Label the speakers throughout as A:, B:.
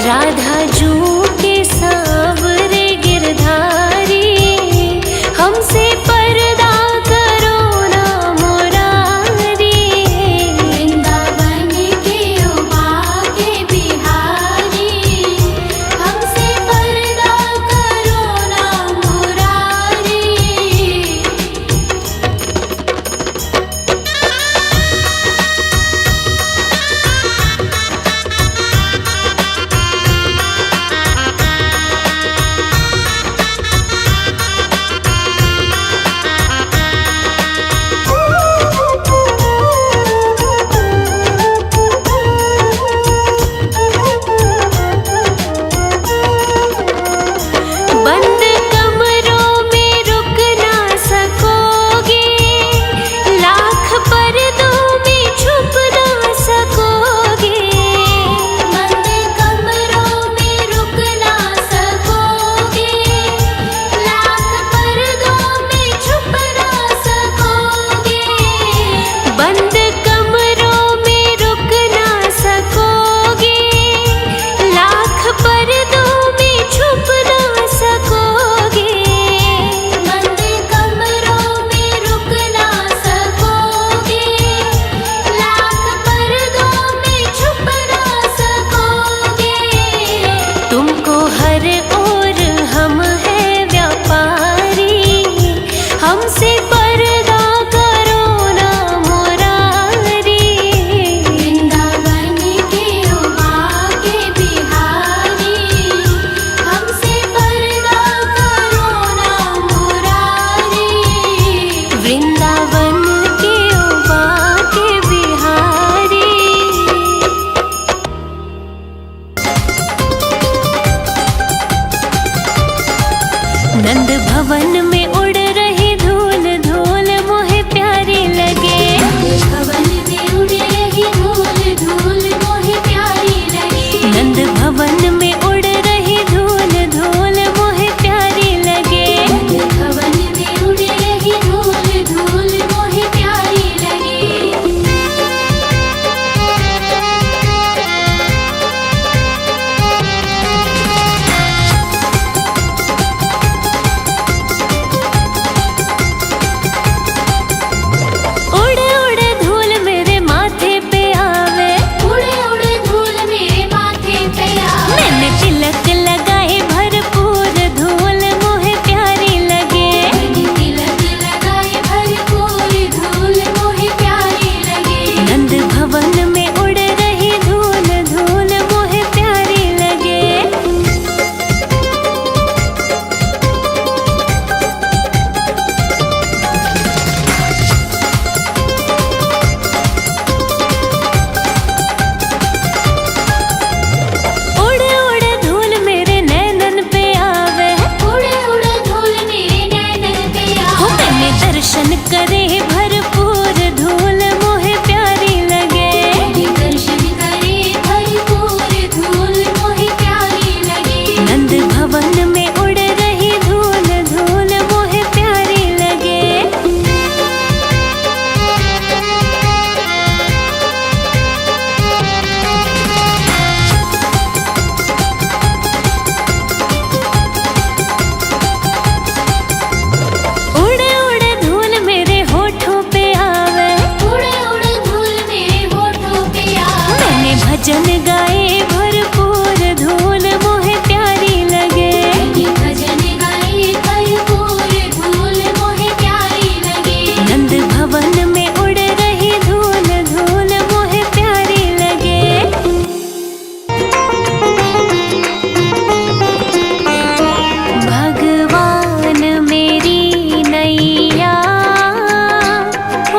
A: राधा जू के सांवरे गिरधारी, हमसे पर्दा करो ना मुरारी।
B: वृंदावन के उबाके बिहारी, हमसे पर्दा करो ना मुरारी।
A: बंद कमरों में रुक ना सकोगे, लाख पर्दों में छुप ना सकोगे।
B: बंद कमरों में रुक ना सकोगे, लाख पर्दों में छुप ना सकोगे।
A: बंद कमरों में रुक ना सकोगे, लाख पर्दों में छुप ना सकोगे।
B: बंद कमरों में रुक ना सकोगे, लाख पर्दों में छुप ना सकोगे।
A: तुमको हर ओर हम हैं व्यापारी, हमसे पर्दा करो ना मुरारी।
B: वृंदावन के उबाके बिहारी, हमसे पर्दा करो ना मुरारी।
A: वृंदावन के उबाके बिहारी। नंद भवन में उड़ रही धूल धूल मोहे प्यारी लगे।
B: भवन में उड़ रही धूल धूल मोहे प्यारी लगे।
A: नंद भवन में उड़ रही धूल धूल मोहे प्यारी लगे।
B: भवन में उड़ रही धूल धूल मोहे प्यारी लगे।
A: उड़ उड़ धूल मेरे माथे पे आवे,
B: उड़े उड़े धूल मेरे माथे पे आवे।
A: मैंने तिलक लगाए भरपूर धूल मोहे प्यारी लगे।
B: मैंने तिलक लगाए भरपूर धूल मोहे प्यारी लगे।
A: नंद भवन में उड़ रही धूल धूल मोहे प्यारी लगे। उड़ उड़ धूल मेरे नैनन पे आवे,
B: उड़े उड़े धूल मेरे नैनन पे
A: हो
B: आवे।
A: मैंने दर्शन करे भरपूर धूल मोहे प्यारी लगे।
B: मैंने दर्शन करे भरपूर धूल मोहे प्यारी लगे।
A: नंद भवन में उड़ रही धूल धूल मोहे प्यारी लगे। उड़ उड़ धूल मेरे होठों पे आवे,
B: उड़े उड़े धूल मेरे होठों पे आवे।
A: मैंने भजन गाए भरपूर धूल मोहे प्यारी लगे।
B: मैंने भजन गाए भरपूर धूल मोहे प्यारी लगे।
A: नंद भवन में उड़ रही धूल धूल मोहे प्यारी लगे। भगवान मेरी नैया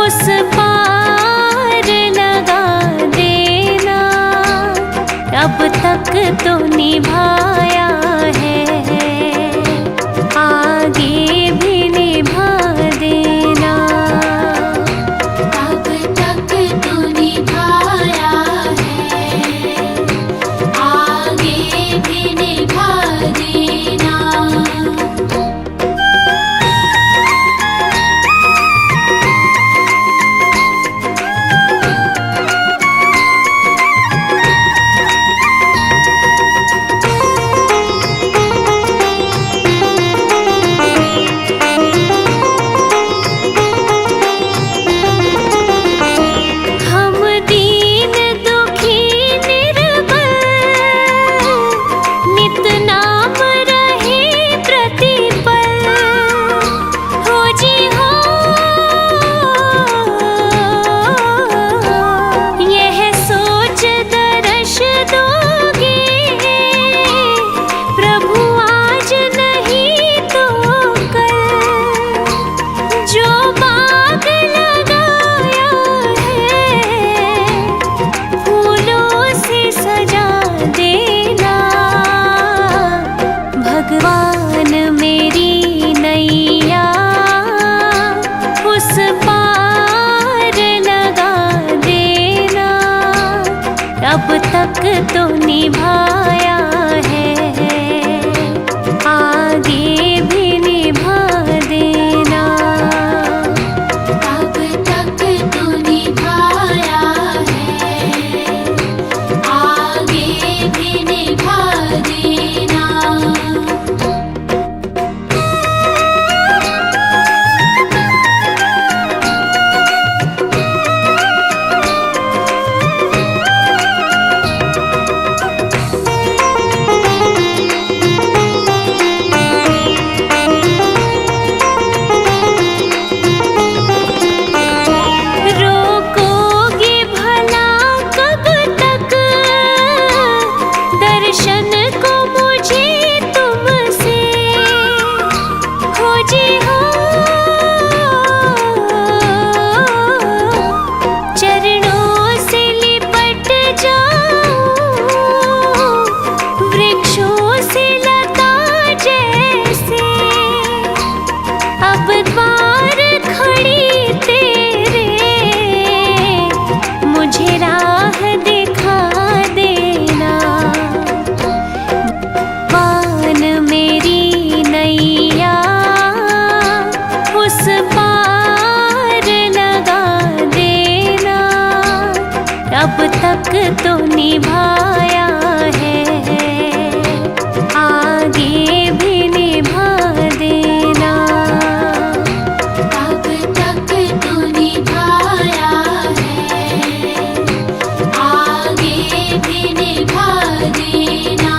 A: उस पार लगा देना, अब तक तो निभाया है, आगे भी निभा देना।
B: अब तक तो निभाया है, आगे भी निभा देना।
A: तो निभाया है, आगे भी निभा देना।
B: अब तक तो निभाया है, आगे भी निभा देना।
A: रोकोगे भला कब तक दर्शन को मुझे तुमसे, खोजी हो चरणों से लिपट जाऊं, वृक्षों से लता जैसे। अब द्वार खड़ी तेरे, मुझे राह दिखा देना। पान मेरी नैया उस पार लगा देना। अब तक तो निभाया है, आगे भी निभा देना।
B: अब तक तो निभाया है, आगे भी निभा देना।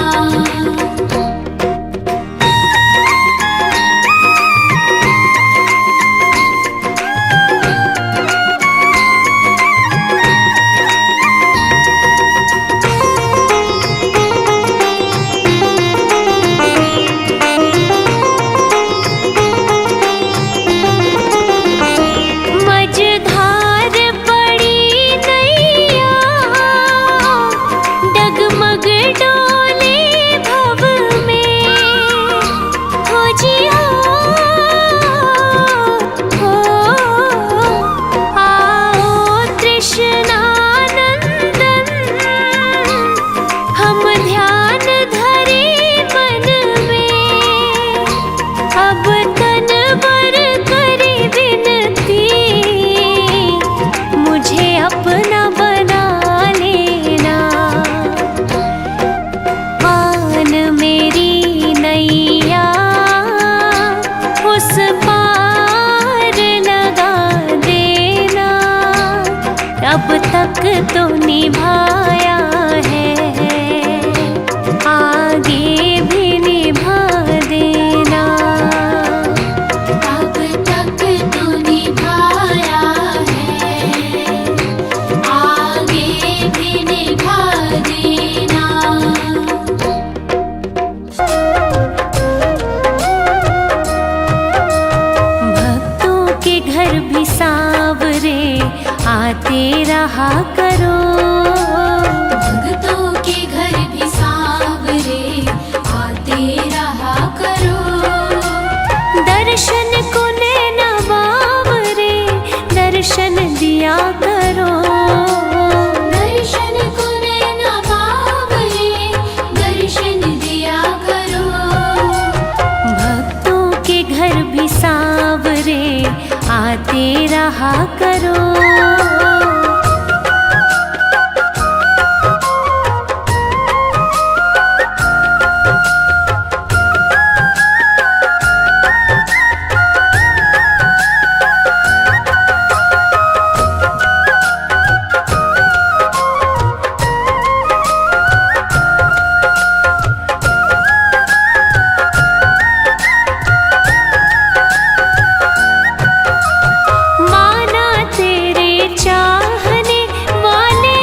A: मझधार पड़ी नैया, डगमग डोले भव में। खोजी हो आओ तृष्णानंदन, हम ध्यान धरे मन में। अब तन बर करे विनती, मुझे अपना बना लेना। पान मेरी नैया उस पार लगा देना। अब तक तो निभाया है, आगे भी निभा देना।
B: अब तक तो निभाया है, आगे भी निभा देना।
A: भक्तों के घर भी सांवरे आते रहा करो।
B: भक्तों के घर भी सांवरे आते रहा करो।
A: दर्शन को नैना बावरे दर्शन दिया करो।
B: दर्शन को नैना बावरे दर्शन दिया करो।
A: भक्तों के घर भी सांवरे आते रहा करो। माना तेरे चाहने वाले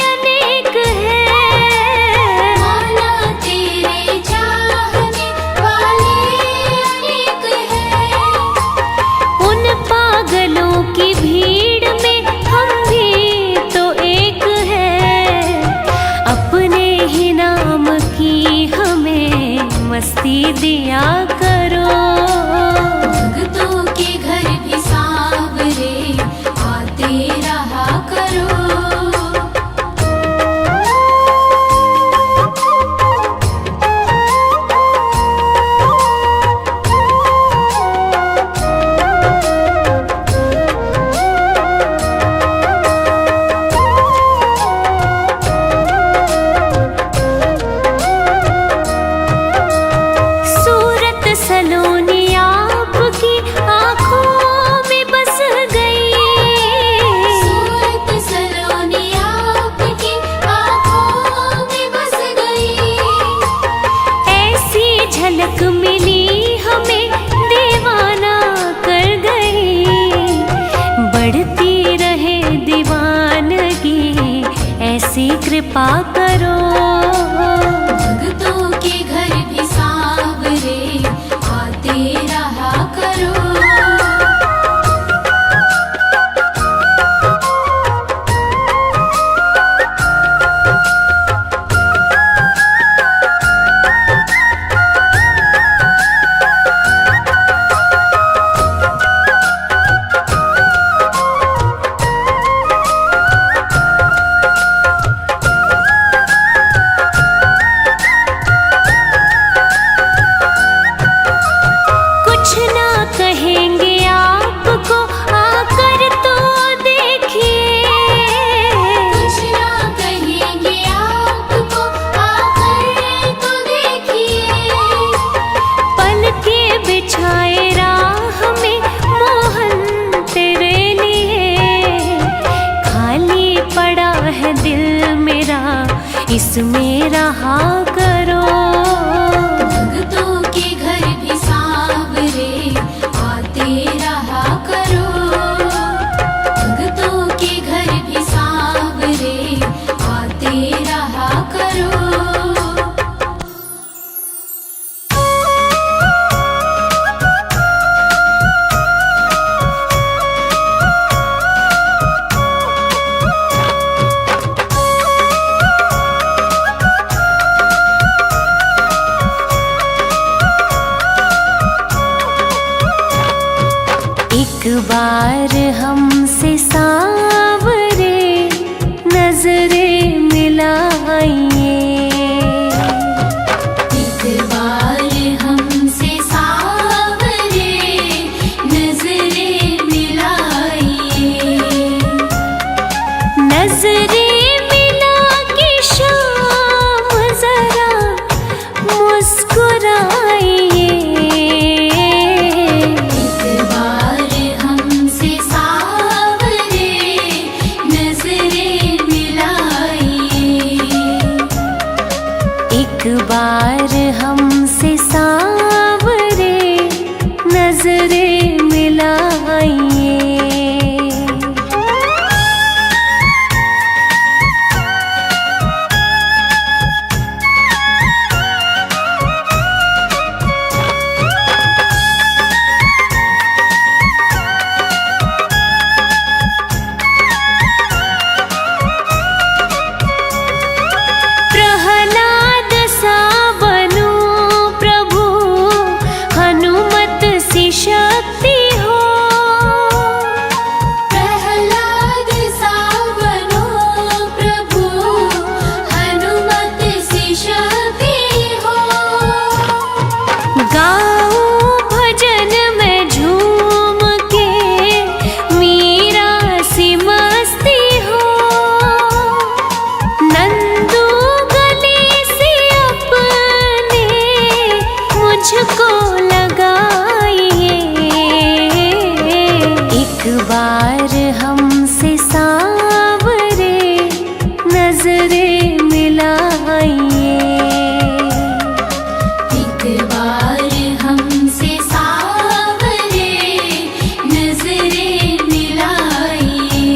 A: अनेक हैं।
B: माना तेरे चाहने वाले अनेक हैं।
A: उन पागलों की भीड़ में हम भी तो एक हैं। अपने ही नाम की हमें मस्ती दिया करो।
B: भक्तों के घर भी सांवरे आते रहा करो।
A: कृपा करो।
B: भक्तों के घर भी सांवरे आते रहा करो।
A: कुछ ना कहेंगे आपको आकर तो देखिए।
B: कुछ ना कहेंगे आपको आकर तो देखिए।
A: पल के बिछाए राह में मोहन तेरे लिए। खाली पड़ा है दिल मेरा, इसमें रहा करो।
B: भक्तों के घर भी सांवरे आते रहा करो। भक्तों के घर भी सांवरे आते रहा करो।
A: एक बार हमसे सांवरे नजरें मिलाइए।
B: एक बार हमसे सांवरे नजरें मिलाइए।
A: नजरें मिला के शाम जरा मुस्कुराइए।
B: एक बार हमसे सांवरे नजरें मिलाइए।
A: एक बार हमसे सांवरे नजरें मिलाइए। प्रहलाद सा बनूं प्रभु, हनुमत सी शक्ति हो।
B: प्रहलाद सा बनो प्रभु, हनुमत सी शक्ति हो।
A: गाऊं भजन में झूम के मीरा सी मस्ती हो। नंदू गले से अपने मुझको लगाइए। एक बार हमसे सांवरे नजरें मिलाइए।
B: एक बार हमसे सांवरे नजरें मिलाइए।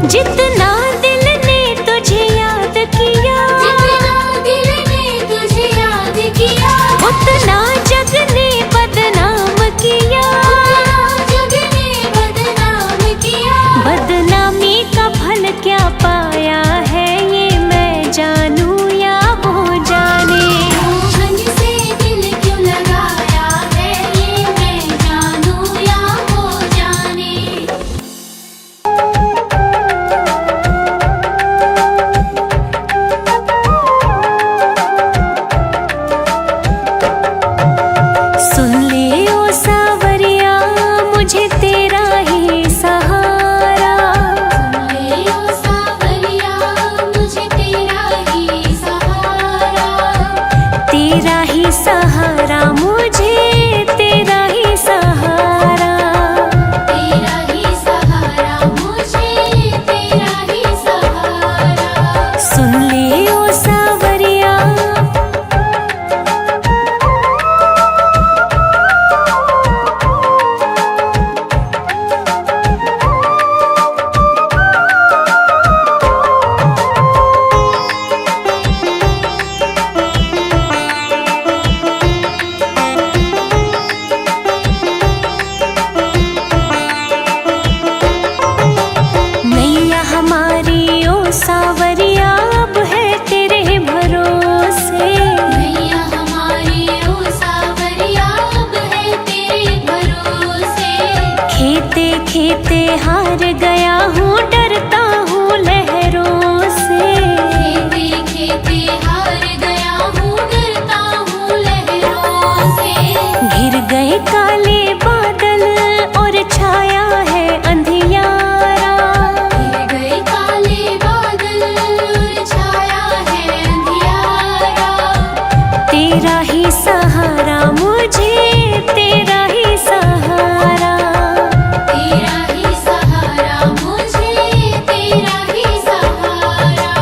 A: जितना दिल ने तुझे याद किया,
B: जितना दिल ने तुझे याद किया,
A: उतना जग ने बदनाम किया।
B: उतना जग ने बदनाम किया।
A: बदनामी का फल क्या पाया है, ये मैं जानूं या वो जाने।
B: मोहन से दिल क्यों लगाया है, ये मैं जानूं या वो जाने। सुन ले ओ सावरिया, मुझे तेरा ही सहारा। सुन ले ओ सावरिया, मुझे तेरा ही सहारा।
A: तेरा ही सहारा, मुझे तेरा ही सहारा।
B: तेरा ही सहारा, मुझे तेरा ही सहारा।
A: सुन ले ओ सावरिया, नैया हमारी ओ सावरिया अब है तेरे भरोसे।
B: नैया हमारी ओ सावरिया अब है तेरे भरोसे।
A: खेते खेते हार गया हूँ, डरता हूँ लहरों से।
B: खेते खेते हार गया हूँ, डरता हूँ लहरों से।
A: घिर गए काले बादल और छाया है अंधियारा।
B: घिर गए काले बादल और छाया है अंधियारा।
A: तेरा ही सहारा, मुझे तेरा ही सहारा।
B: तेरा ही सहारा, मुझे तेरा ही सहारा।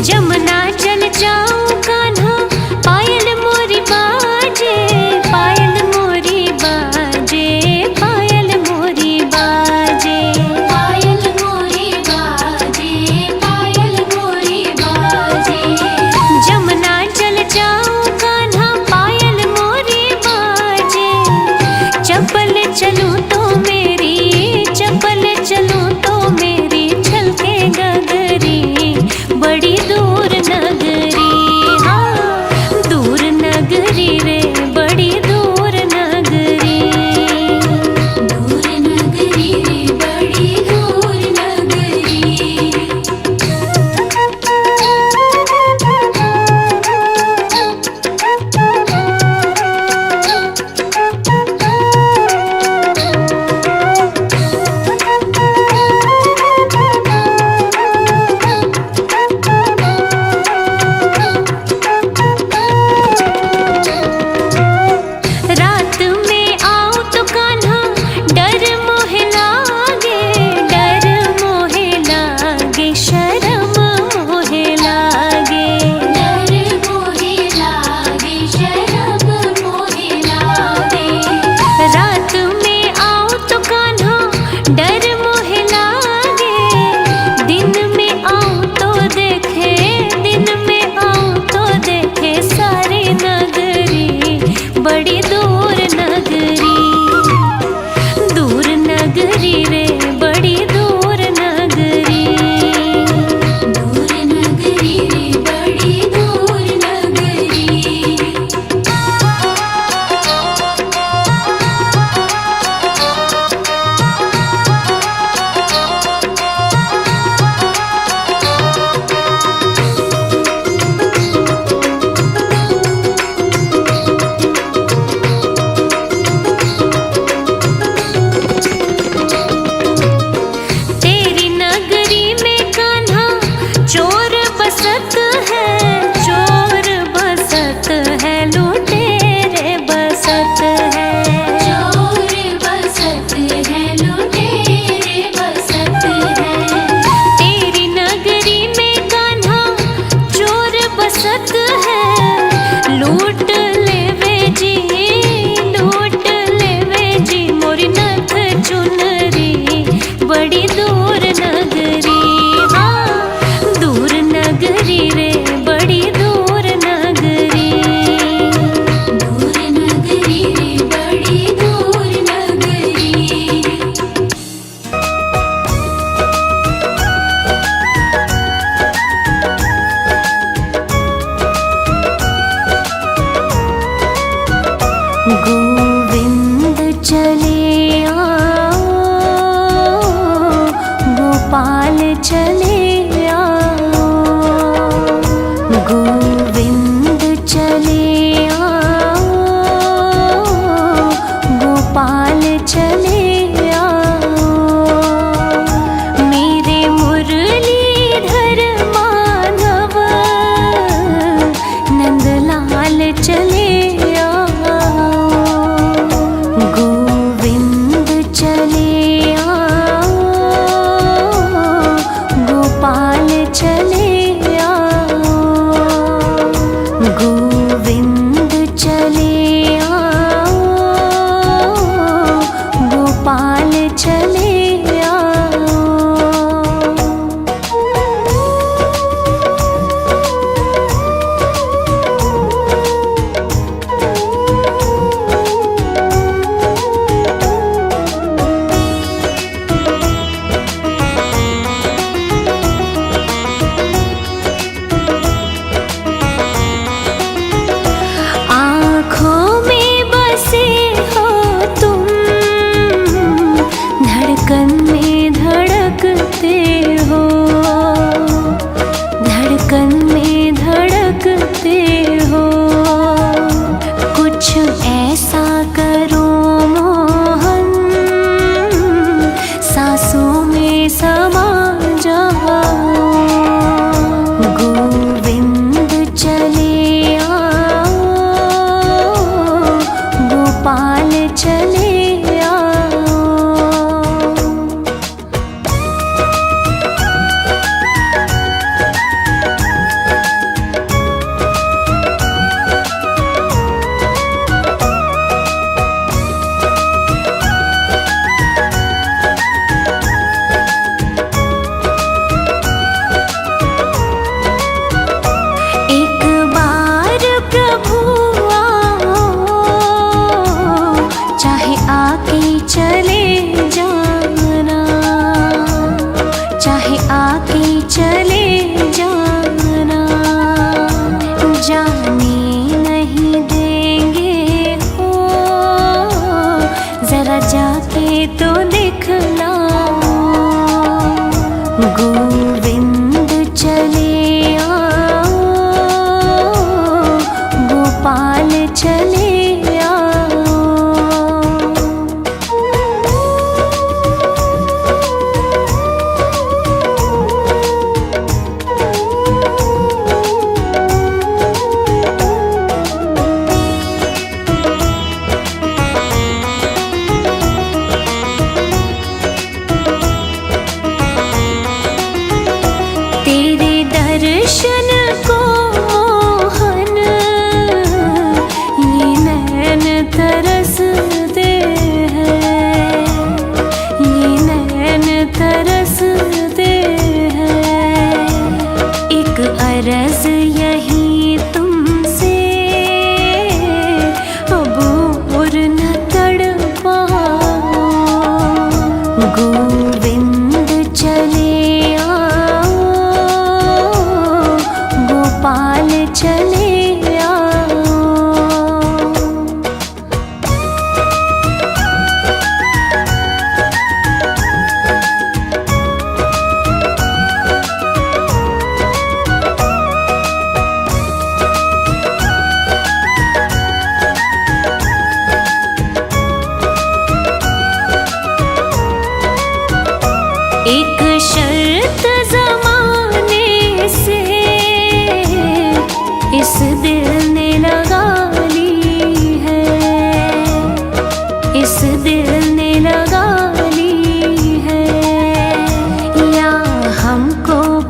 A: जमुना चल जाऊं कान्हा, पायल मोरी बाजे, पायल मोरी बाजे, पायल मोरी बाजे।
B: पायल मोरी बाजे, पायल मोरी बाजे।
A: जमुना चल जाऊं कान्हा, पायल मोरी बाजे। चपल चलूं तो मेरी, चपल चलूं तो मेरी छलके गगरी, बड़ी दूर नगरी, हाँ दूर नगरी रे, बड़ी दूर नगरी।
B: दूर नगरी रे, बड़ी दूर नगरी।
A: रात में आऊं तो कान्हा, डर मोहे लागे, डर मोहे लागे, शर्म मोहे लागे।
B: डर मोहे लागे, शर्म मोहे लागे।
A: रात में आऊं तो कान्हा, डर मोहे लागे। दिन में आऊं तो देखे, दिन में आऊं तो देखे सारी नगरी, बड़ी दूर नगरी, दूर नगरी रे, बड़ी दूर नगरी।
B: दूर नगरी रे, बड़ी दूर नगरी।
A: तेरी नगरी में कान्हा, चोर बसत है, चोर बसत है, लुटेरे बसत है।
B: चोर बसत है, लुटेरे बसत है।
A: तेरी नगरी में कान्हा, चोर बसत है, लूट लेवे जी, लूट लेवे जी, मोरी नथ चुनरी, बड़ी दूर नगरी, हाँ दूर नगरी रे, बड़ी दूर नगरी।
B: दूर नगरी रे, बड़ी दूर नगरी।
A: गोविंद चले आओ, गोपाल चले आओ, गोविंद चले आओ, गोपाल चले आओ। मेरे मुरलीधर माधव, नंदलाल चले आओ, गोविंद चले आओ, गोपाल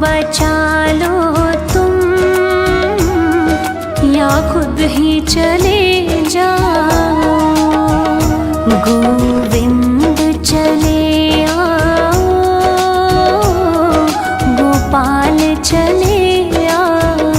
A: बचा लो तुम या खुद ही चले जाओ। गोविंद चले आओ, गोपाल चले आओ।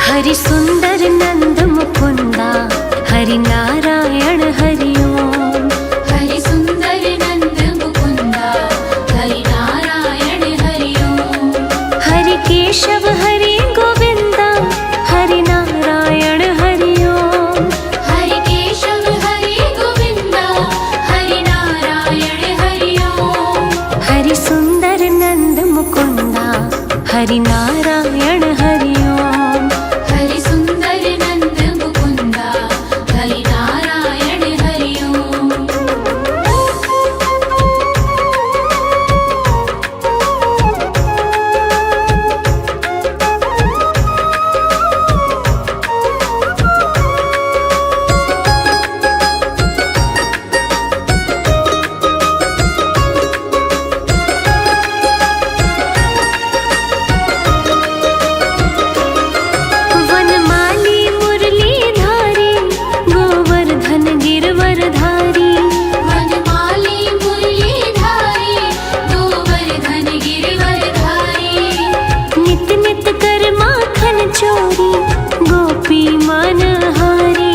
A: हरि सुंदर नंद मुकुंदा, हरि नारायण हरि ओम।
B: हरि सुंदर नंद मुकुंदा, हरि नारायण हरि ओम।
A: हरि केशव हरि गोविंदा, हरि नारायण हरि ओम।
B: हरि केशव हरि गोविंदा, हरि नारायण हरि ओम।
A: हरि सुंदर नंद मुकुंदा, हरि नारायण हरि ओम।
B: हरि सुंदर नंद मुकुंदा, हरि नारायण हरि ओम।
A: वनमाली मुरलीधारी, गोवर्धन गिरवरधारी।
B: वनमाली मुरलीधारी, गोवर्धन गिरवरधारी।
A: नित नित कर माखन चोरी, गोपी मनहारी।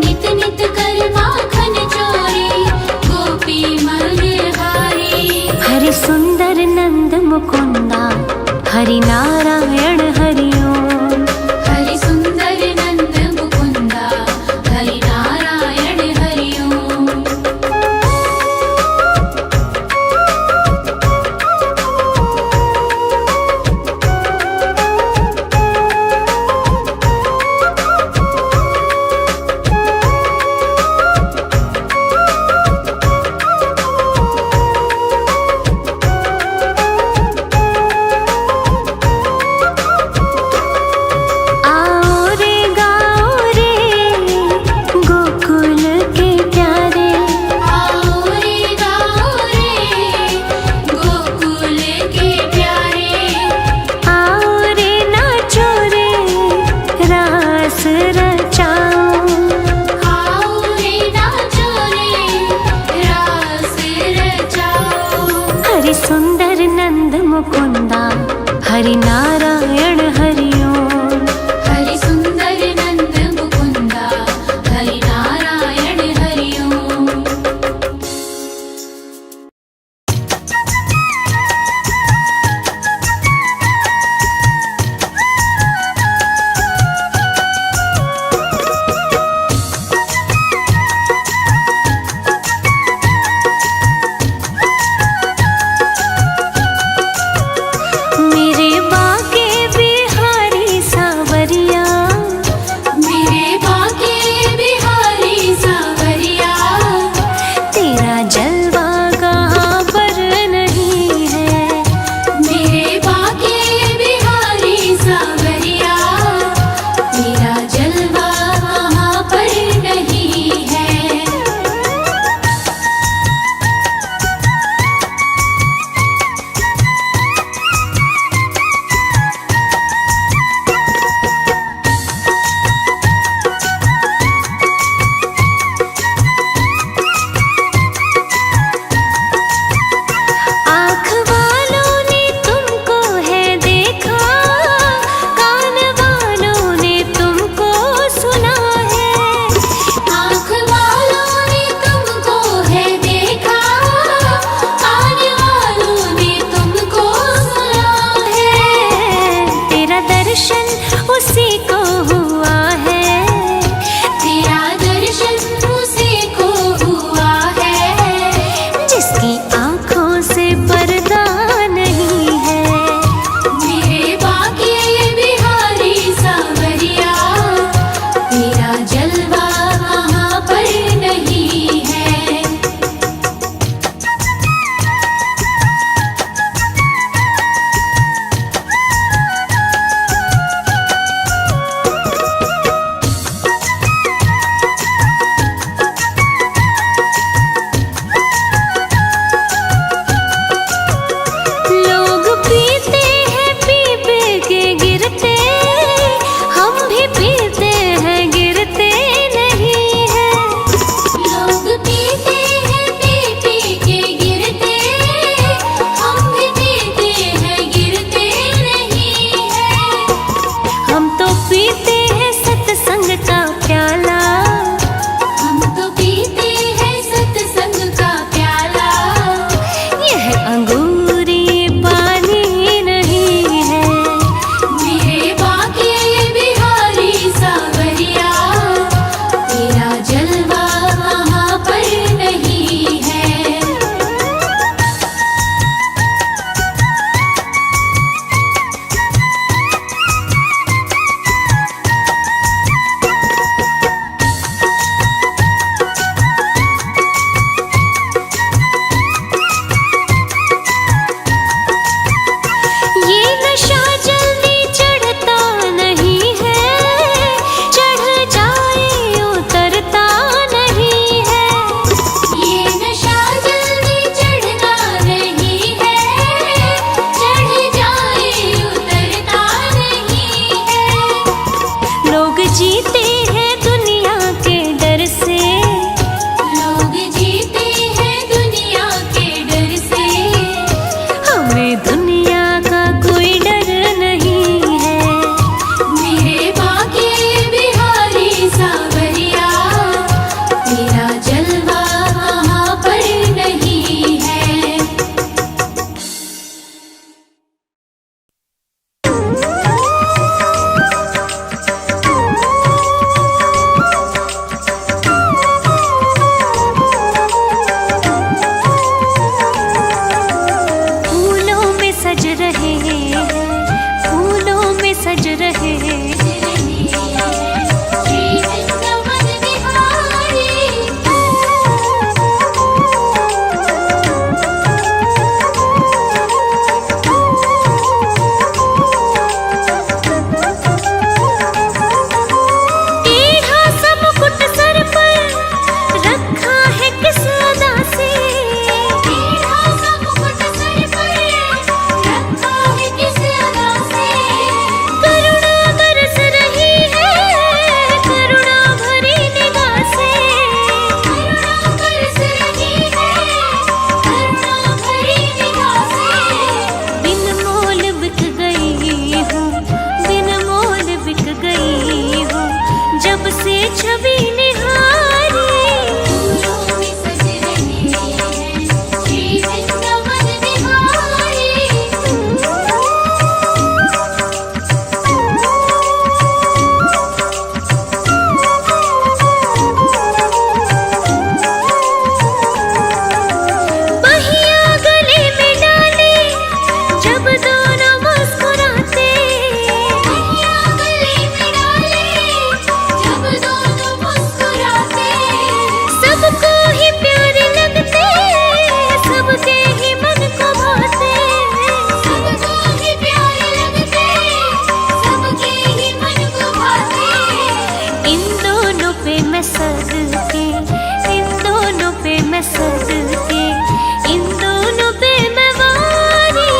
B: नित नित कर माखन चोरी, गोपी मनहारी।
A: हरि सुंदर नंद मुकुंदा, हरि नारायण हरि ओम।
B: हरि सुंदर नंद मुकुंदा, हरि नारायण हरि ओम।
A: आओ रे गाओ रे, गोकुल के प्यारे।
B: आओ रे गाओ रे, गोकुल के प्यारे।
A: आओ रे नाचो रे, रास रचाओ।
B: आओ रे नाचो रे, रास रचाओ।
A: हरि सुंदर नंद मुकुंदा, हरि नारायण हरि ओम।
B: हरि सुंदर नंद मुकुंदा, हरि नारायण हरि ओम। मेरे बाके बिहारी सावरिया, मेरे बाके बिहारी सावरिया।
A: तेरा जलवा कहाँ पर नहीं है।
B: मेरे बाके बिहारी सावरिया, तेरा जलवा कहाँ पर नहीं है।
A: आँख वालों ने तुमको है देखा, कान वालों ने तुमको सुना है।
B: आँख वालों ने तुमको है देखा, कान वालों ने तुमको सुना है।
A: तेरा दर्शन उसी को हुआ है,
B: तेरा दर्शन उसी को हुआ है।
A: जिसकी आँखों से पर्दा नहीं है।
B: मेरे
A: रहे।
B: श्री वृंदावन बिहारी।
A: टेढ़ा सा मुकुट सर पर रखा है किस अदा से,
B: टेढ़ा सा मुकुट सर पर रखा है किस अदा से।
A: करुणा बरस रही है करुणा भरी निगाह से।
B: करुणा बरस रही है करुणा भरी निगाह से।
A: बिन मोल बिक गई हूँ, बिन मोल बिक गई हूँ, जब से छवि निहारी।
B: फूलों में सज रहे हैं श्री वृंदावन बिहारी।
A: बहिया गले में डाले जब दोनों मुस्कुराते,
B: कहिया गले में डाले जब दोनों मुस्कुराते।
A: सबको ही प्यारे लगते, सबके ही मन को भाते।
B: सबको ही प्यारे लगते सबके ही मन को भाते।
A: इन दोनों पे मैं सदके, इन दोनों पे मैं सदके, इन दोनों पे मैं वारी।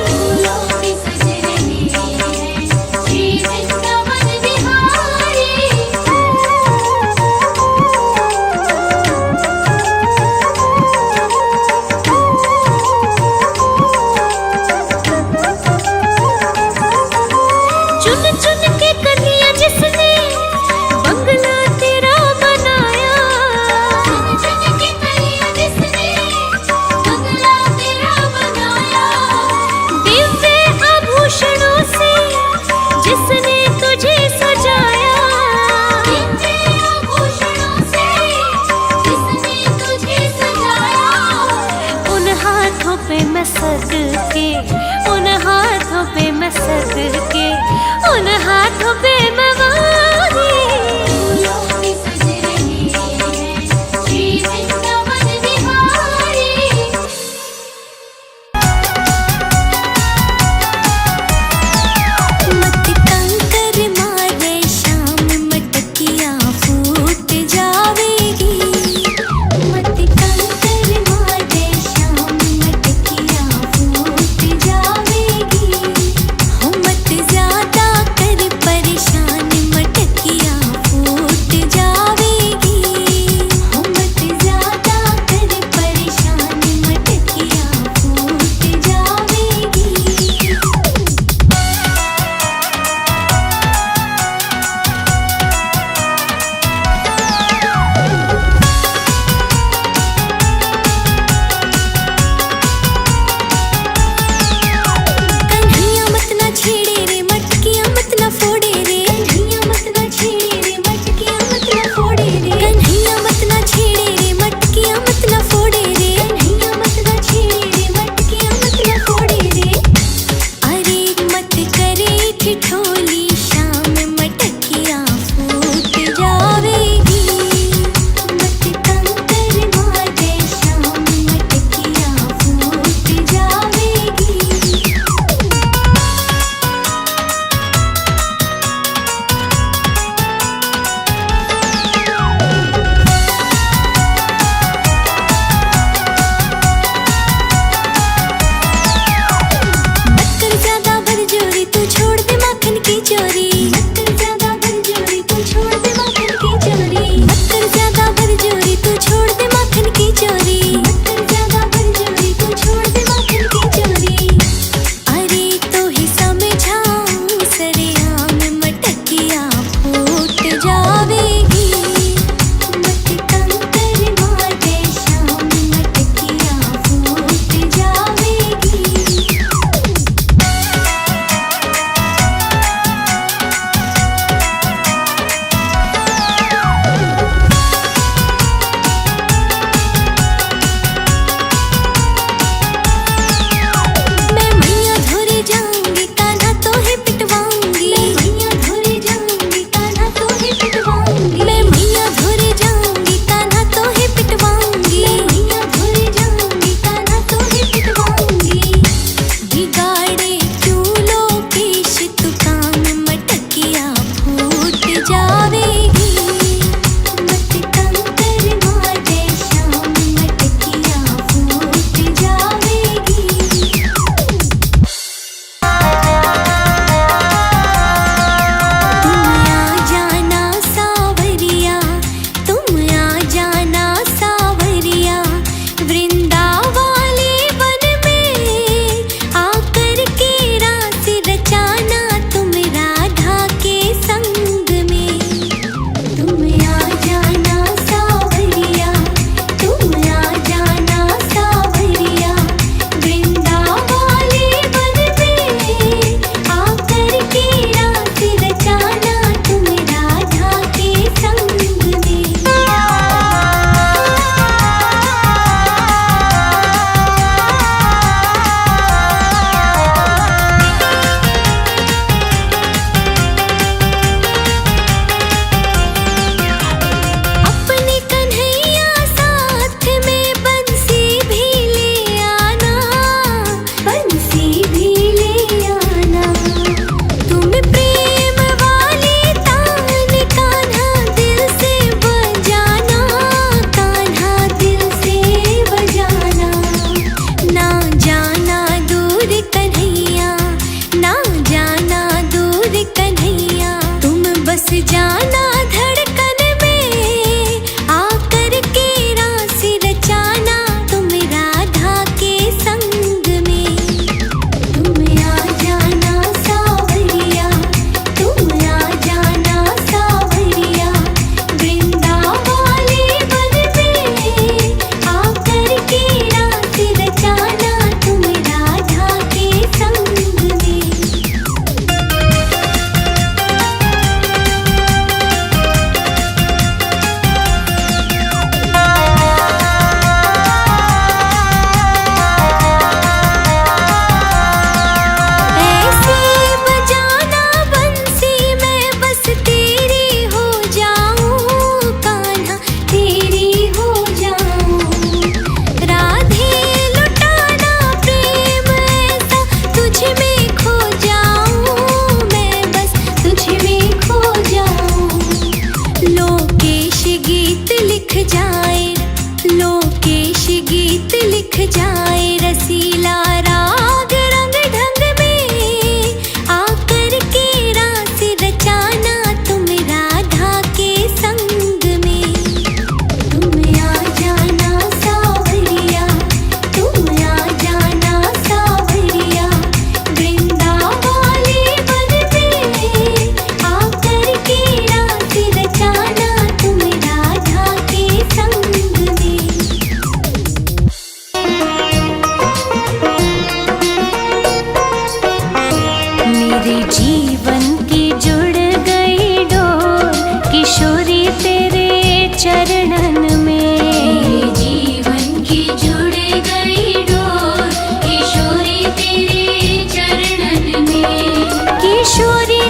B: फूलों में सज रहे हैं श्री वृंदावन बिहारी।
A: चुन चुन के कन्या जिसने बंगला तेरा बनाया,
B: चुन चुन के कलियां जिसने बंगला तेरा बनाया।
A: दिव्य आभूषणों से जिसने तुझे सजाया।
B: दिव्य आभूषणों से जिसने तुझे सजाया।
A: उन हाथों पे मैं सदके, उन हाथों पे मैं सदके, उन हाथों पे मैं वारी।
B: फूलों में सज रहे हैं श्री वृंदावन बिहारी।
A: मत कंकर मारे शाम मटकिया फूट जावेगी। मत कंकर मारे शाम मटकिया फूट जावेगी। हो मत ज्यादा कर परेशान मटकिया फूट जावेगी। हो मत ज्यादा कर परेशान मटकिया फूट जावेगी। कन्हैया मत ना छेड़े रे मटकियां मत ना फोड़े रे। कन्हैया मत ना छेड़े रे मटकियां मत ना फोड़े रे। कन्हैया मत ना छेड़े रे मटकियां मत ना फोड़े रे। कन्हैया मत ना छेड़े रे मटकियां मत ना फोड़े रे। अरे मत करे ठिठोली शाम मटकियां फूट जावेगी। मत कंकर मारे शाम मटकियां फूट जावेगी। मत कर ज्यादा बरजोरी तू छोड़ दे माखन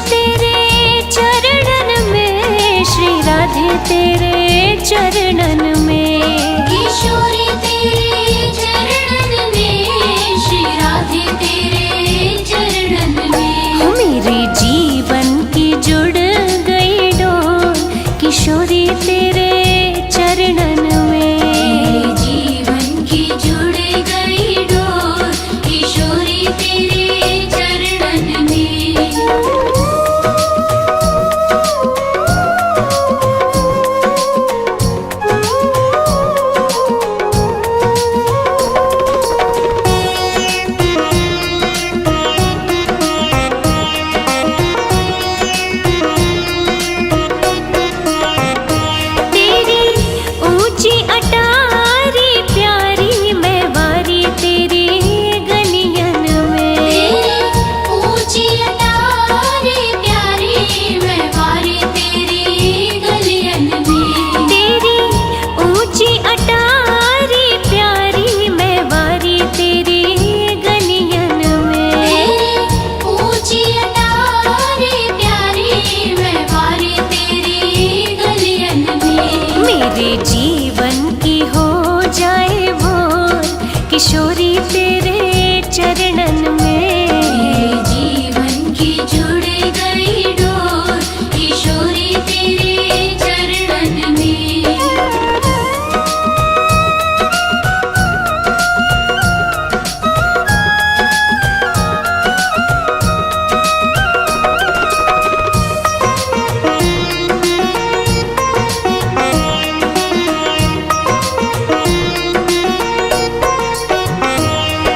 A: तेरे चरणन में, श्री राधे तेरे चरणन में,
B: किशोरी तेरे चरणन में, श्री राधे तेरे चरणन में।
A: मेरे जीवन की जुड़ गई डोर, किशोरी तेरे चरणन में।
B: मेरे जीवन की जुड़ गई डोर, किशोरी तेरे चरणन में।
A: तेरी ऊंची अटारी प्यारी मैं वारी तेरी गलियन में।
B: तेरी ऊंची अटारी प्यारी मैं वारी तेरी गलियन में।
A: तेरी ऊंची अटारी प्यारी मैं वारी तेरी गलियन में।
B: तेरी ऊंची अटारी प्यारी मैं वारी तेरी गलियन में।
A: मेरे जीवन की हो जाए भोर, किशोरी तेरे चरणन में।
B: मेरे जीवन की जुड़ गई डोर, किशोरी तेरे चरणन में।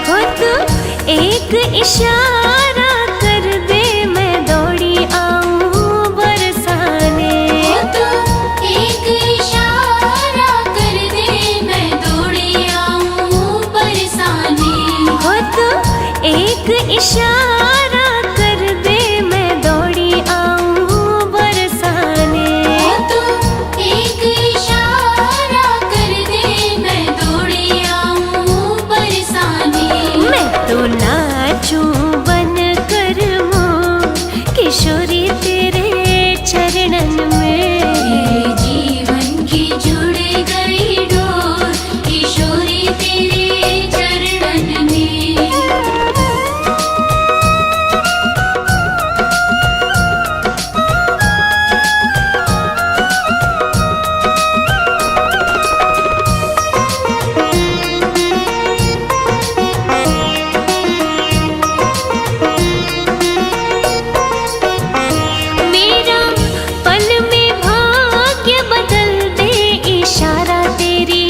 A: हो तू एक इशारा कर दे, मैं दौड़ी आऊं बरसाने।
B: ओ तू एक इशारा कर दे, मैं दौड़ी आऊं बरसाने।
A: हो तू एक इशारा कर दे, मैं दौड़ी आऊं बरसाने।
B: ओ तू एक इशारा कर दे, मैं दौड़ी आऊं बरसाने।
A: मैं तो नाचूं बन कर मोर, किशोरी तेरे चरणन में।
B: मेरे जीवन की जुड़ गई डोर, किशोरी तेरे चरणन में।
A: मेरा पल में भाग्य बदल दे, इशारा तेरी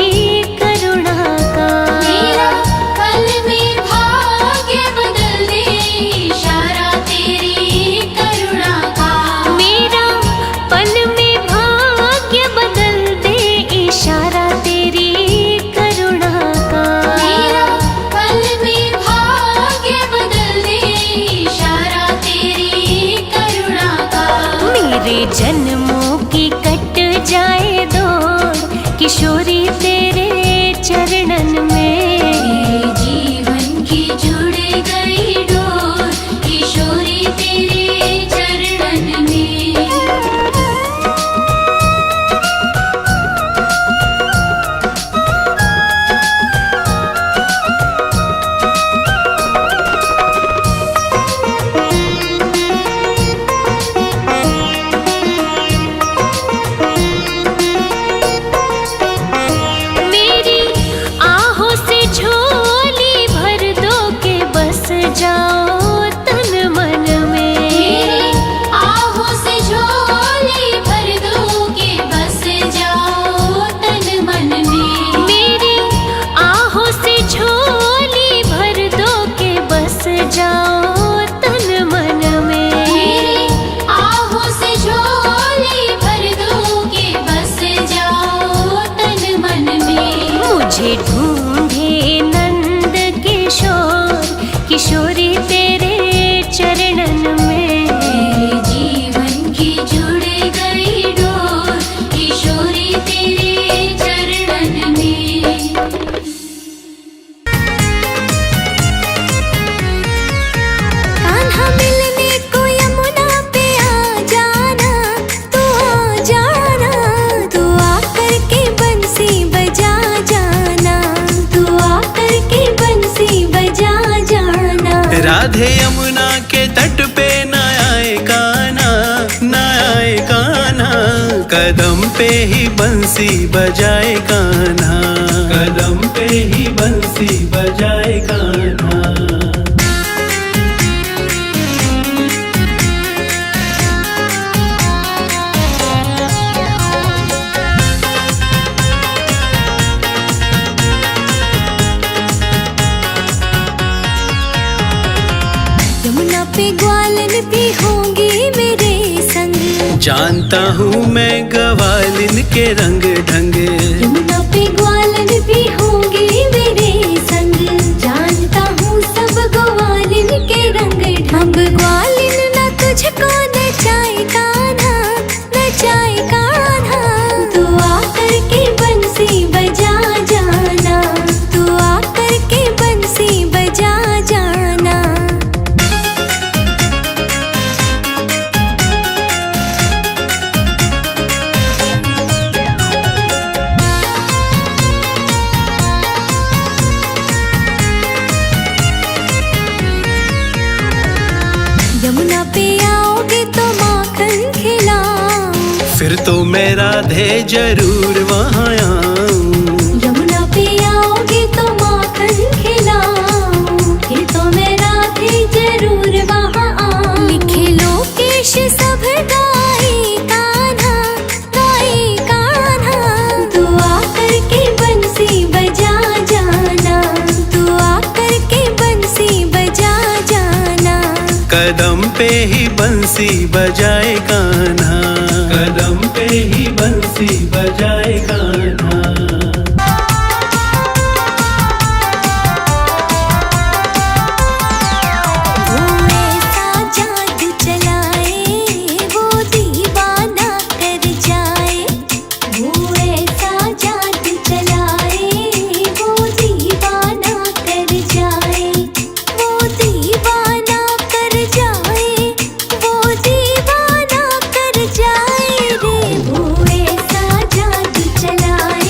A: करुणा का।
B: मेरा पल में भाग्य बदल दे, इशारा तेरी करुणा का।
A: मेरा पल में भाग्य बदल दे, इशारा तेरी करुणा का।
B: मेरा पल में भाग्य बदल दे, इशारा तेरी करुणा का।
A: मेरे जन्मों की कट जाए दौड़, किशोरी तेरे चरणन में।
B: मेरे जीवन की जुड़ गई डोर, किशोरी तेरे चरणन में।
C: पे ही बंसी बजाए कान्हा, कदम पे ही बंसी बजाए कान्हा।
A: यमुना पे ग्वालन भी होंगी मेरे संग,
C: जानता हूँ मैं ग्वालिन के रंग ढंग।
A: यमुना पे ग्वालन भी होंगी मेरे संग, जानता हूँ सब ग्वालिन के रंग ढंग। अब ग्वालिन न तुझको नचाए कान्हा, नचाए कान्हा। तू आकर के बंसी बजा जाना, तू आकर के बंसी बजा जाना। यमुना पे आओगे तो माखन खिलाऊं,
C: फिर तो मैं राधे जरूर वहाँ आऊं।
A: यमुना पे आओगे तो माखन खिलाऊं, फिर तो मैं राधे जरूर वहाँ आऊं। लिखे लोकेश सब गाए कान्हा, गाए कान्हा। तू आकर के बंसी बजा जाना, तू आकर के बंसी बजा जाना।
C: कदम पे ही बंसी बजाए कान्हा, कदम पे ही बंसी बजाए कान्हा।
A: वो ऐसा जादू चलाए, वो दीवाना कर जाए। वो ऐसा जादू चलाए, वो दीवाना कर जाए। वो दीवाना कर जाए, वो दीवाना कर जाए रे। वो ऐसा जादू चलाए,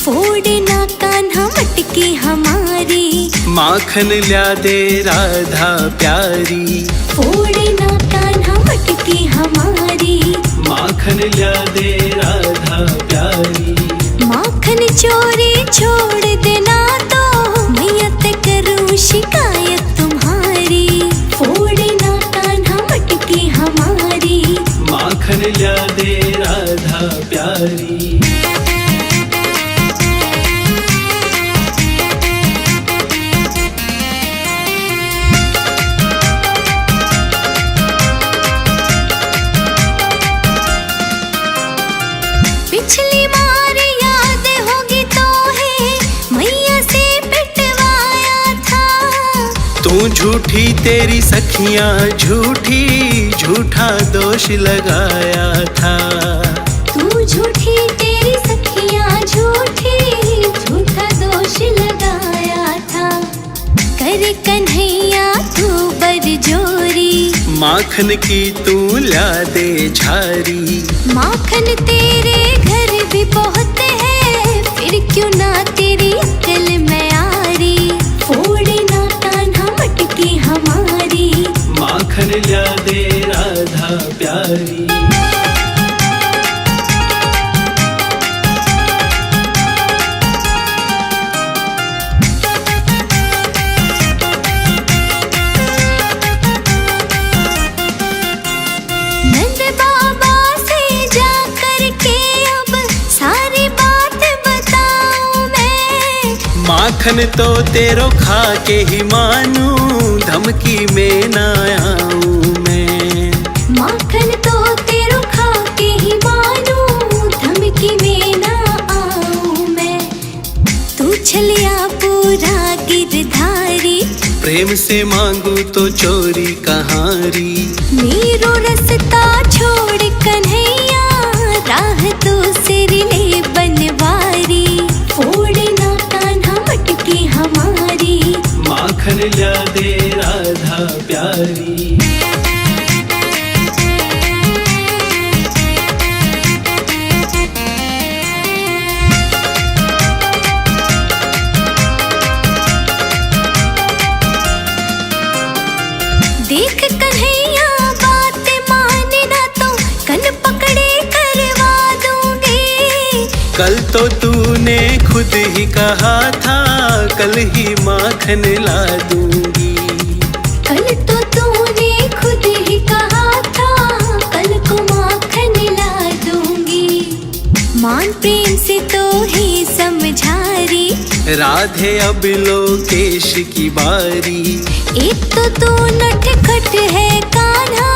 A: फोड़े ना कान्हा मटकी हमारी,
C: माखन ल्या दे राधा प्यारी।
A: फोड़े ना कान्हा मटकी हमारी,
C: माखन ल्या दे राधा प्यारी।
A: माखन चोरी छोड़ देना तो मैया ते करूं शिकायत तुम्हारी। फोड़े ना कान्हा मटकी हमारी,
C: माखन ल्या दे राधा प्यारी।
A: पिछली बार याद होगी तो है मैया से पिटवाया था।
C: तू झूठी तेरी सखियां झूठी, झूठा दोष लगाया था।
A: तू झूठी तेरी सखियां झूठी, झूठा दोष लगाया था। कर कन्हैया तू बरजोरी,
C: माखन की तू ल्या दे झारी।
A: माखन तेरे घर भी बहुत है, फिर क्यों ना तेरी अक्ल में आरी। फोड़े ना कान्हा मटकी हमारी,
C: माखन ल्या दे राधा प्यारी।
A: नंद बाबा से जा करके अब सारी बात बताऊं मैं।
C: माखन तो तेरो खा के ही मानूं, धमकी में ना आऊं मैं।
A: माखन तो तेरो खा के ही मानूं, धमकी में ना आऊं मैं। तू छलिया पूरा गिरधारी,
C: प्रेम से मांगू तो चोरी कहारी।
A: मेरो रास्ता छोड़ कन्हैया, राह तो सिर ले बनवारी। फोड़े ना कान्हा मटकी हमारी,
C: माखन ल्या दे राधा प्यारी।
A: देख कन्हैया बात माने ना तो कन पकड़े करवा दूंगी।
C: कल तो तूने खुद ही कहा था, कल ही माखन ला दूंगी।
A: कल तो तूने खुद ही कहा था, कल को माखन ला दूंगी। मान प्रेम से तो ही समझारी,
C: राधे अब लोकेश की बारी।
A: एक तो तू नटखट है कान्हा,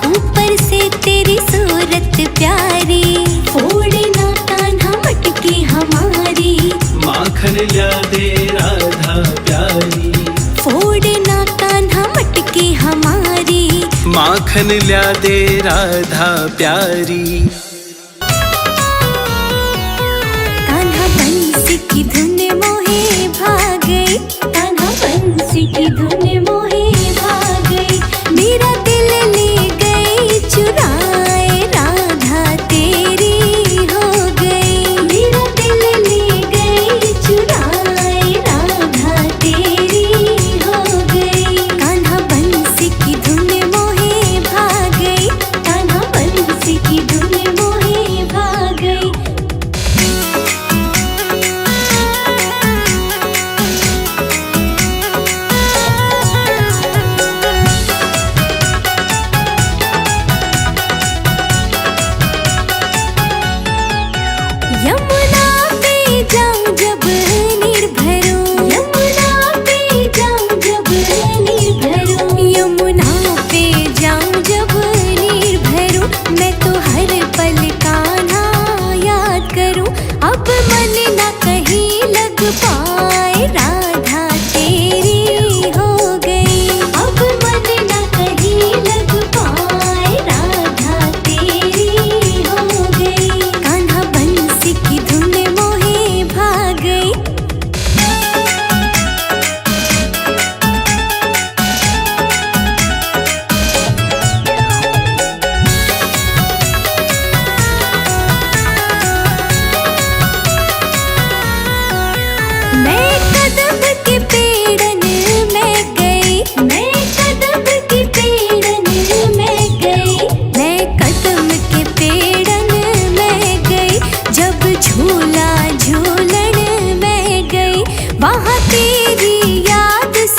A: ऊपर से तेरी सूरत प्यारी। फोड़े ना कान्हा मटकी हमारी,
C: माखन ल्या दे राधा प्यारी।
A: फोड़े ना कान्हा मटकी हमारी,
C: माखन ल्या दे राधा प्यारी।
A: कान्हा बंसी की धुन मोहे भाग गई, कान्हा बंसी की धुन मोहे भाग गई। मेरा दिल ले गई चुराए, राधा तेरी हो गई। मेरा दिल ले गई चुराए, राधा तेरी हो गई। कान्हा बंसी की धुन मोहे भाग गई, कान्हा बंसी की धुन मोहे भाग गई।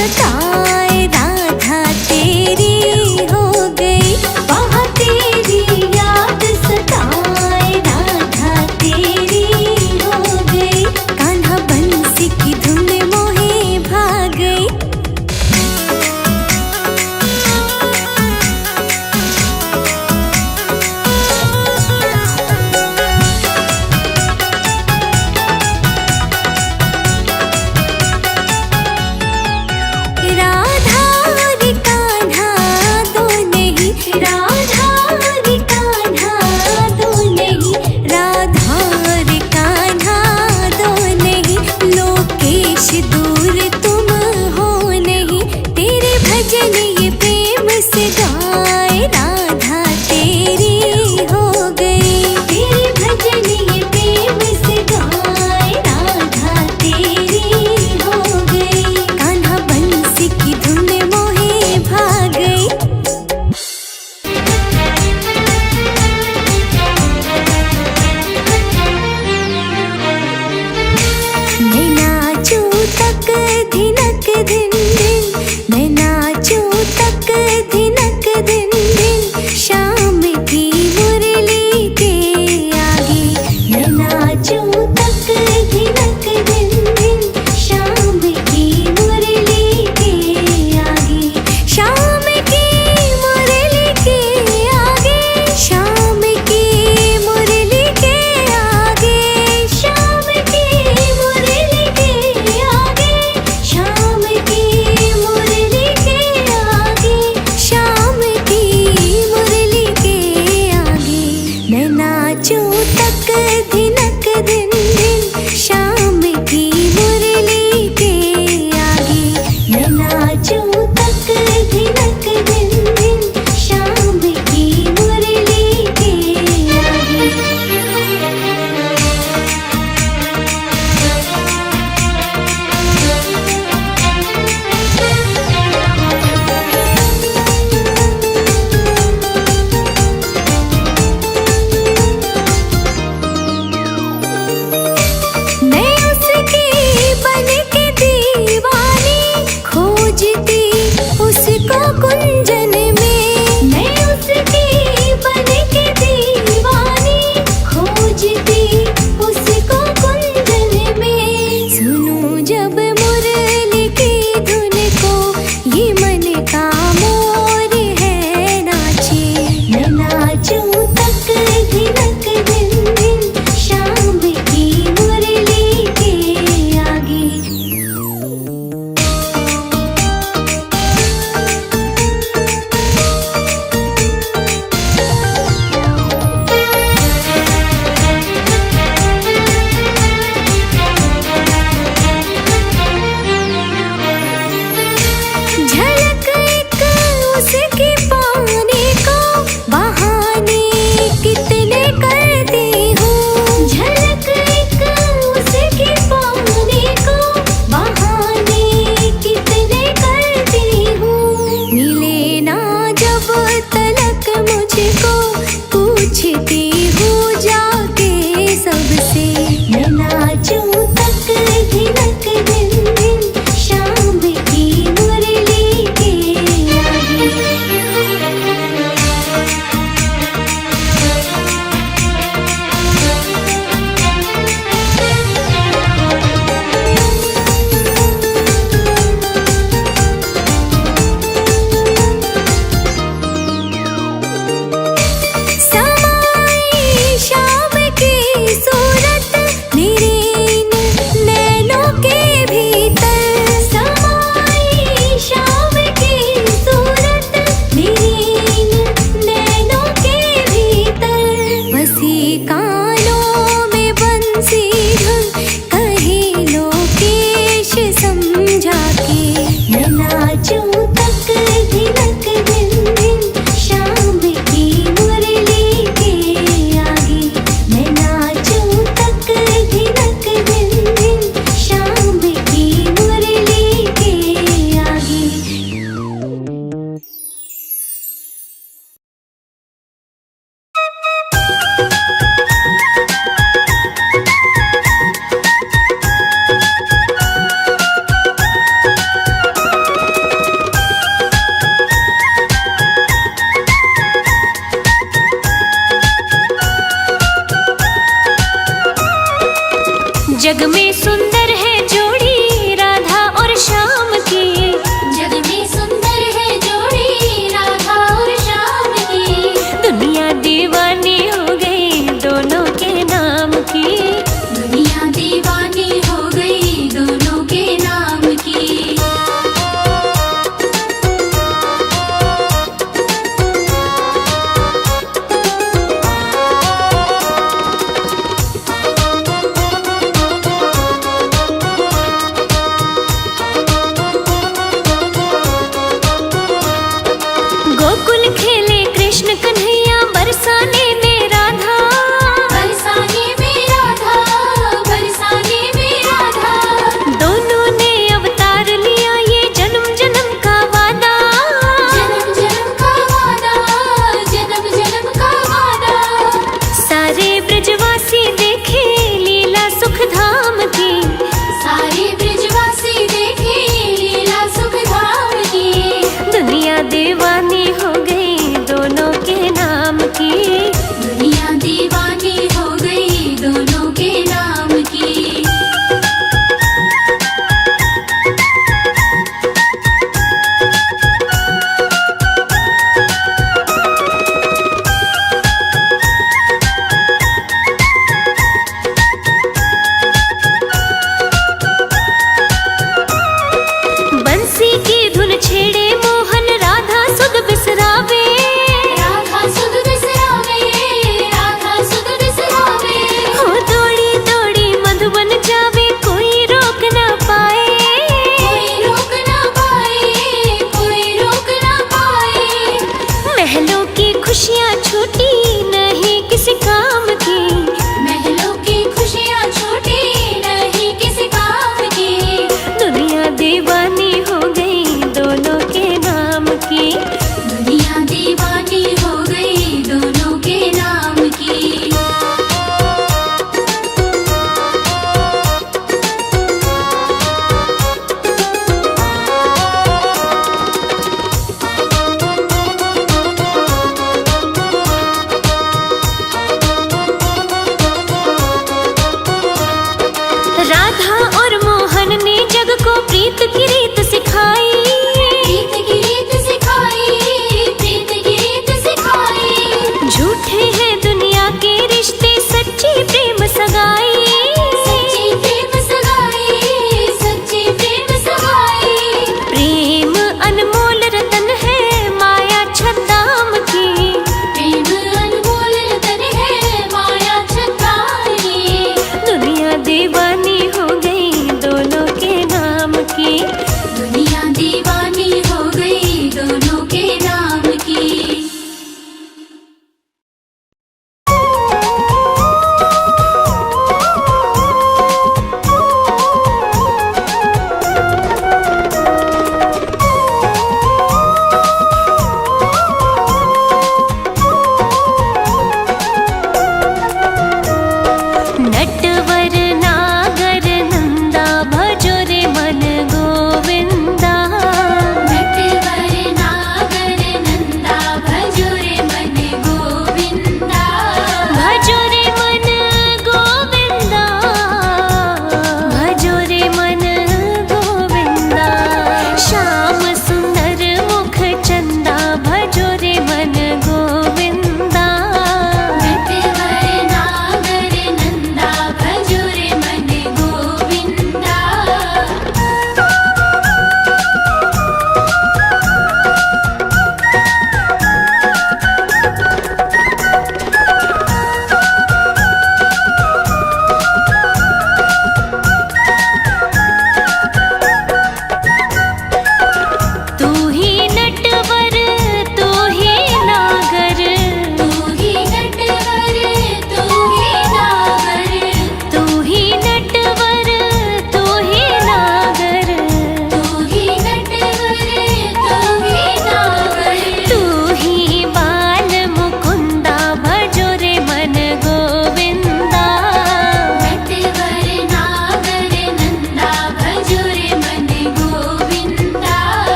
A: सताए राधा तेरी हो गई। वहाँ तेरी याद सताए राधा तेरी हो गई। कान्हा बंसी की धुन मोहे भा गई। जग में सुंदर है जोड़ी राधा और श्याम की।
B: जग में सुंदर है जोड़ी राधा और श्याम की।
A: दुनिया दीवानी हो गई दोनों के नाम की।
B: दुनिया दीवानी हो गई दोनों के नाम की।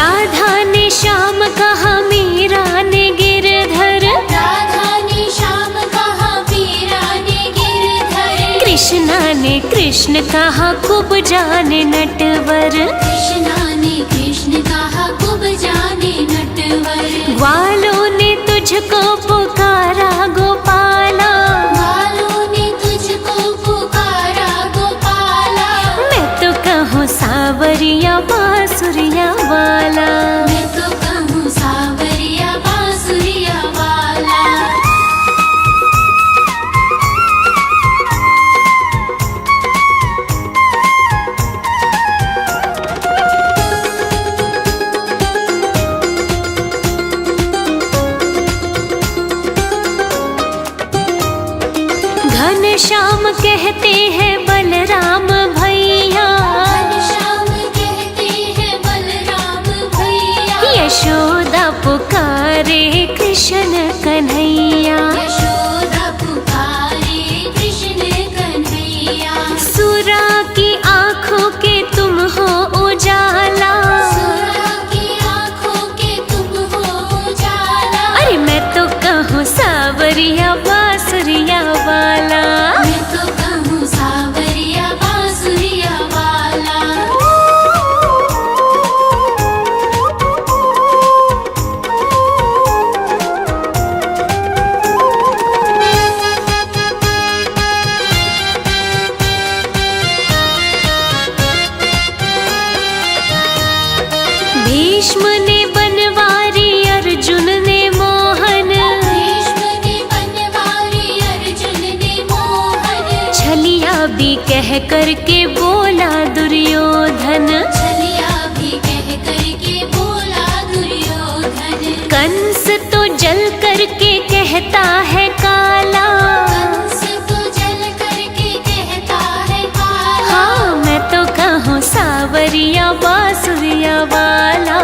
A: राधा ने श्याम कहा मीरा ने गिरधर,
B: राधा ने श्याम कहा मीरा ने गिरधर,
A: कृष्णा ने कृष्ण कहा खूब जाने नटवर,
B: कृष्णा ने कृष्ण कहा खूब जाने नटवर,
A: ग्वालों ने तुझको पुकारा गोपाला,
B: ग्वालों ने तुझको पुकारा गोपाला,
A: मैं तो कहूँ सावरिया बांसुरिया वाला।
B: मैं तो कहूँ सावरिया बांसुरिया वाला।
A: घनश्याम कहते हैं बलराम भैया,
B: घनश्याम कहते हैं बलराम भैया,
A: यशोदा पुकारे कृष्ण कन्हैया,
B: यशोदा पुकारे कृष्ण कन्हैया,
A: सुरा की आँखों के तुम हो उजाला,
B: सुरा की आँखों के तुम हो उजाला,
A: अरे मैं तो कहूँ सावरिया बांसुरिया वाला।
B: मैं तो कहूँ सावरिया बांसुरिया वाला।
A: भीष्म ने बनवारी अर्जुन ने मोहन,
B: भीष्म ने बनवारी अर्जुन ने मोहन,
A: छलिया भी कह करके बोला दुर्योधन,
B: छलिया भी कह करके बोला दुर्योधन,
A: कंस तो जल करके कहता है काला,
B: कंस तो जल करके कहता है काला,
A: हाँ मैं तो कहूँ सावरिया बांसुरिया वाला।